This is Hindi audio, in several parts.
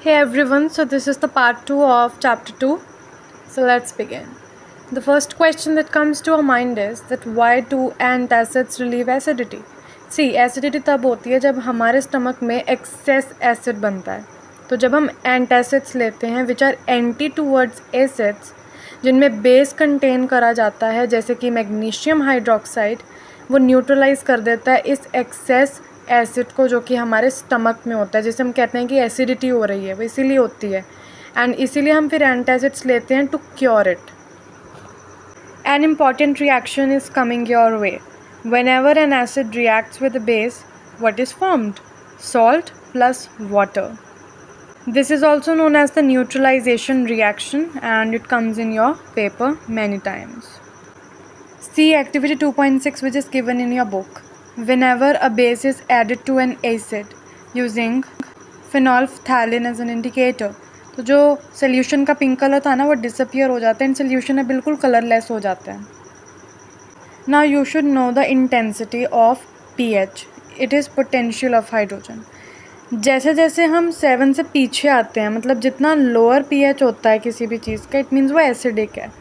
Hey everyone, so this is the part 2 of chapter 2. So let's begin. The first question that comes to our mind is that why do antacids relieve acidity? See, acidity तब होती है जब हमारे स्टमक में excess acid बनता है. तो जब हम antacids लेते हैं which are anti towards acids, जिनमें बेस कंटेन करा जाता है जैसे कि मैग्नीशियम हाइड्रोक्साइड, वो न्यूट्रलाइज कर देता है इस एक्सेस एसिड को जो कि हमारे स्टमक में होता है, जिसे हम कहते हैं कि एसिडिटी हो रही है, वो इसीलिए होती है. एंड इसीलिए हम फिर एंटासिड्स लेते हैं to cure it. An important reaction is coming your way. whenever an acid reacts with a base, what is formed? Salt plus water. This is also known as the neutralization reaction and it comes in your paper many times. See activity 2.6 which is given in your book. Whenever a base is added to an acid using phenolphthalein as an indicator, तो जो सोल्यूशन का पिंक कलर था ना वो डिसअपियर हो जाता है एंड सोल्यूशन है बिल्कुल कलरलेस हो जाता है. Now you should know the intensity of pH. It is potential of hydrogen. जैसे जैसे हम 7 से पीछे आते हैं, मतलब जितना लोअर pH होता है किसी भी चीज़ का, इट मीन्स वो एसिडिक है.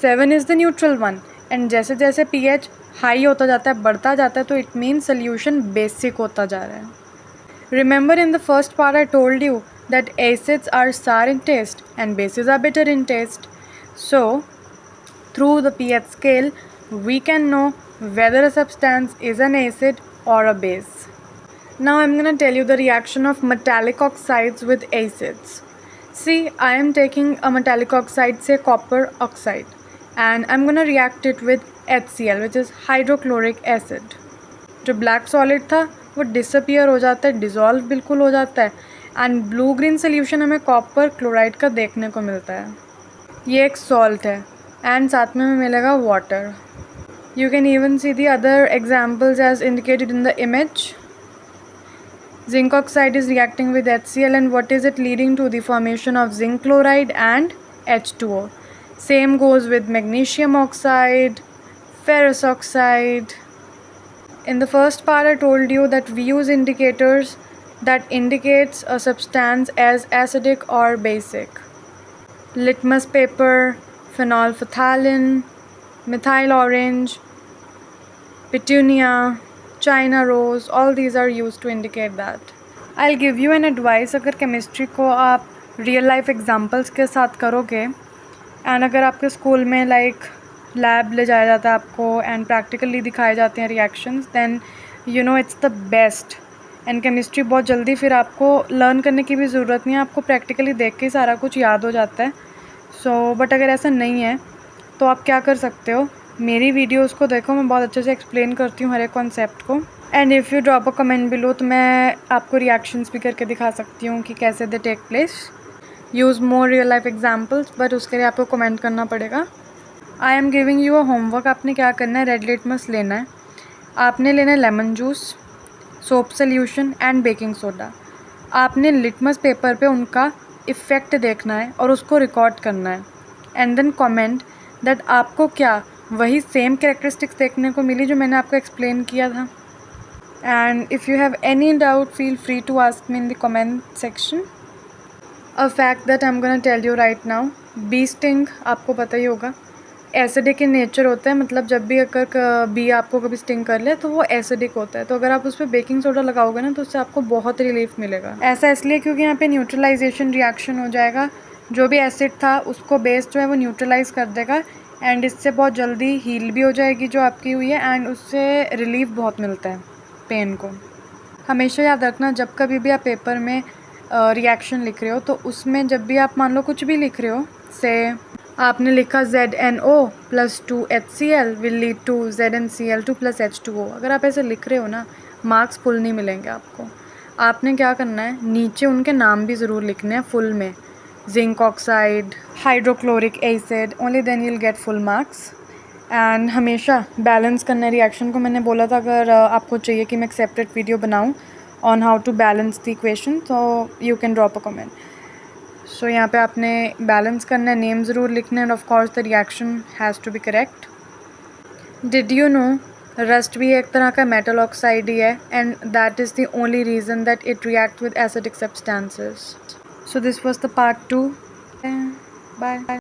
7 is the neutral one and जैसे जैसे pH हाई होता जाता है, बढ़ता जाता है, तो इट मीन्स सोल्यूशन बेसिक होता जा रहा है. Remember in the first part I told you that acids are sour in taste and bases are bitter in taste. So, through the pH scale, we can know whether a substance is an acid or a base. Now I'm going to tell you the reaction of metallic oxides with acids. See, I am taking a metallic oxide, say copper oxide, and I'm going to react it with HCl, which is hydrochloric acid. जो black solid था वो disappear हो जाता है, dissolve बिल्कुल हो जाता है एंड ब्लू ग्रीन सोल्यूशन हमें कॉपर क्लोराइड का देखने को मिलता है. ये एक सॉल्ट है एंड साथ में हमें मिलेगा water. You can even see the other examples as indicated in the image. Zinc oxide is reacting with HCl and what is it leading to? The formation of zinc chloride and H2O. Same goes with magnesium oxide, ferrous oxide. In the first part I told you that we use indicators that indicates a substance as acidic or basic. Litmus paper, phenolphthalein, methyl orange, petunia, China rose, all these are used to indicate that. I'll give you an advice. अगर केमिस्ट्री को आप रियल लाइफ एग्जाम्पल्स के साथ करोगे एंड अगर आपके स्कूल में लाइक लैब ले जाया जाता है आपको एंड प्रैक्टिकली दिखाए जाते हैं reactions, then you know it's the best. And chemistry बहुत जल्दी फिर आपको लर्न करने की भी ज़रूरत नहीं है, आपको प्रैक्टिकली देख के सारा कुछ याद हो जाता है. बट अगर ऐसा नहीं है तो आप क्या कर सकते हो, मेरी वीडियोस को देखो, मैं बहुत अच्छे से एक्सप्लेन करती हूँ हर एक कॉन्सेप्ट को. And if you drop a comment below तो मैं आपको रिएक्शंस भी करके दिखा सकती हूँ कि कैसे they take place. Use more real life examples, but उसके लिए आपको कमेंट करना पड़ेगा. I am giving you a homework. आपने क्या करना है, रेड लिटमस लेना है, आपने लेना है lemon juice, soap solution and baking soda. आपने लिटमस पेपर पे उनका इफ़ेक्ट देखना है और उसको रिकॉर्ड करना है एंड देन कमेंट दैट आपको क्या वही सेम कैरेक्टरिस्टिक्स देखने को मिली जो मैंने आपको एक्सप्लेन किया था. And if you have any doubt feel free to ask me in the comment section. A fact that I am gonna tell you right now, bee sting आपको पता ही होगा, एसिडिक इन नेचर होता है. मतलब जब भी अगर बी आपको कभी स्टिंग कर ले तो वो एसिडिक होता है. तो अगर आप उस पर बेकिंग सोडा लगाओगे ना तो उससे आपको बहुत रिलीफ मिलेगा. ऐसा इसलिए क्योंकि यहाँ पे न्यूट्रलाइजेशन रिएक्शन हो जाएगा. जो भी एसिड था उसको बेस जो है वो न्यूट्रलाइज कर देगा एंड इससे बहुत जल्दी हील भी हो जाएगी जो आपकी हुई है एंड उससे रिलीफ बहुत मिलता है पेन को. हमेशा याद रखना, जब कभी भी आप पेपर में रिएक्शन लिख रहे हो तो उसमें जब भी आप मान लो कुछ भी लिख रहे हो, से आपने लिखा ZNO plus 2 HCl will lead to ZnCl2 plus H2O. अगर आप ऐसे लिख रहे हो ना, मार्क्स फुल नहीं मिलेंगे आपको. आपने क्या करना है, नीचे उनके नाम भी ज़रूर लिखने हैं फुल में, zinc oxide, hydrochloric acid, only then you'll get full marks. And हमेशा बैलेंस करना है रिएक्शन को. मैंने बोला था अगर आपको चाहिए कि मैं एक सेपरेट वीडियो बनाऊँ on how to balance the equation, तो you can drop a comment. So यहाँ पे आपने बैलेंस करना है, नेम ज़रूर लिखना है and of course the reaction has to be correct. Did you know rust भी एक तरह का मेटल ऑक्साइड ही है, and that is the only reason that it react with acidic substances. So this was the part 2. Bye.